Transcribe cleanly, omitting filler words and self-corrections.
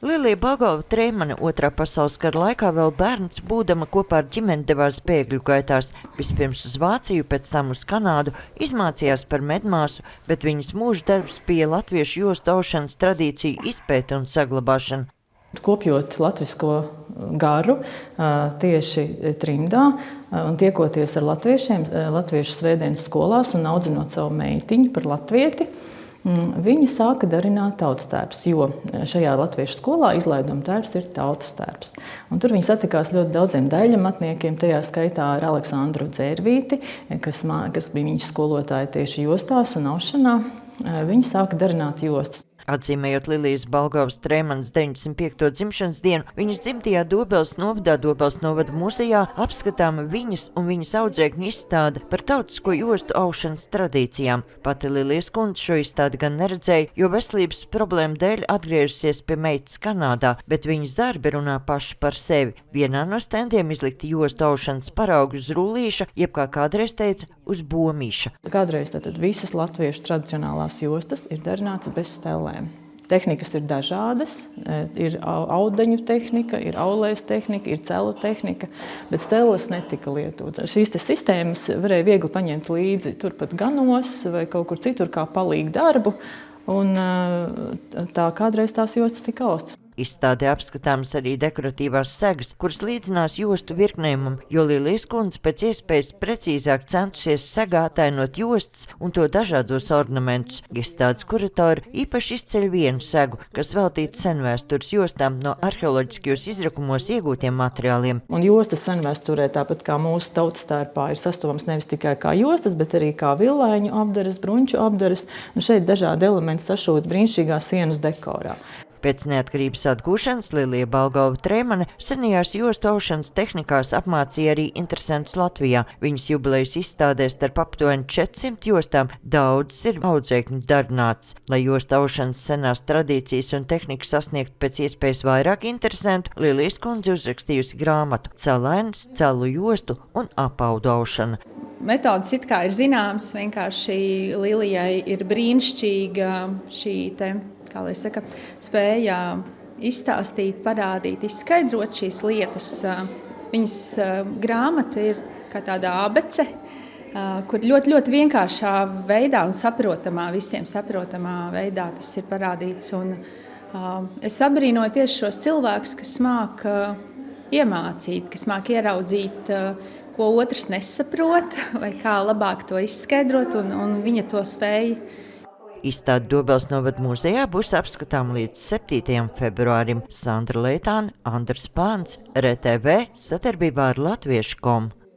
Lilija Balgova-Treimane Otrā pasaules kara laikā vēl bērns, būdama kopā ar ģimeni devās bēgļu gaitās. Vispirms uz Vāciju, pēc tam uz Kanādu, izmācījās par medmāsu, bet viņas mūža darbs bija latviešu jostu aušanas tradīciju izpēte un saglabāšana. Kopjot latvisko garu tieši trimdā un tiekoties ar latviešiem, latviešu svētdienas skolās un audzinot savu meitiņu par latvieti, viņi sāka darināt tautas tērpus, jo šajā latviešu skolā izlaiduma tērps ir tautas tērps. Un tur viņi satikās ļoti daudziem daļamatniekiem, tajā skaitā ar Aleksandru Dzērvīti, kas bija viņas skolotāja tieši jostās un aušanā. Viņi sāka darināt jostas. Atzīmējot Lilijas Balgovas-Treimanes 95. dzimšanas dienu, viņas dzimtajā Dobeles novadā Dobeles novada muzejā apskatāma viņas un viņas audzēkņu izstāde par tautisko jostu aušanas tradīcijām. Pati Lilijas kundze šo izstādi gan neredzēja, jo veselības problēmu dēļ atgriežusies pie meitas Kanādā, bet viņas darbi runā paši par sevi. Vienā no stendiem izlikti jostu aušanas paraugi uz rullīša, jeb kā kādreiz teica, uz bomīša. Kādreiz tātad visas latviešu tradicionālās jostas ir darinātas bez stelēm. Tehnikas ir dažādas, ir audeņu tehnika, ir aulēs tehnika, ir celu tehnika, bet steles netika lietotas. Šīs sistēmas varēja viegli paņemt līdzi turpat ganos vai kaut kur citur kā palīgu darbu, un tā kādreiz tās jostas tika austas. Izstādē apskatāmas arī dekoratīvās segas, kuras līdzinās jostu virknējumam, jo Lilijas kundze pēc iespējas precīzāk centusies segā attēnot jostas un to dažādos ornamentus. Izstādes kuratori īpaši izceļ vienu segu, kas veltīta senvēstures jostām no arheoloģiskajos izrakumos iegūtiem materiāliem. Un jostas senvēsturē, tāpat kā mūsu tautas tērpā, ir sastopamas nevis tikai kā jostas, bet arī kā villaiņu apdares, bruņču apdares, un šeit dažādi elementi sašūt brīnišķīgā sienas dekorā. Pēc neatkarības atgūšanas Lilija Balgova-Treimane senajās jostu aušanas tehnikās apmācīja arī interesantus Latvijā. Viņas jubilejas izstādēs starp aptuveni 400 jostām daudzas ir audzēkņu darbināts. Lai jostu aušanas senās tradīcijas un tehnikas sasniegt pēc iespējas vairāk interesantu, Lilijas kundze uzrakstījusi grāmatu Celainas, celu jostu un apaudu aušana. Metodas it kā ir zināmas, vienkārši Lilijai ir brīnišķīga šī kā lai saka, spēja izstāstīt, parādīt, izskaidrot šīs lietas. Viņas grāmata ir kā tāda abece, kur ļoti vienkāršā veidā un saprotamā, visiem saprotamā veidā tas ir parādīts. Un, es abrīnoju tieši šos cilvēkus, kas māk iemācīt, kas māk ieraudzīt, ko otrs nesaprot, vai kā labāk to izskaidrot, un viņa to spēja. Izstāde Dobeles novada muzejā būs apskatām līdz 7. februārim. Sandra Leitāne, Andrs Pāns, RTV, sadarbībā ar Latviešu.com.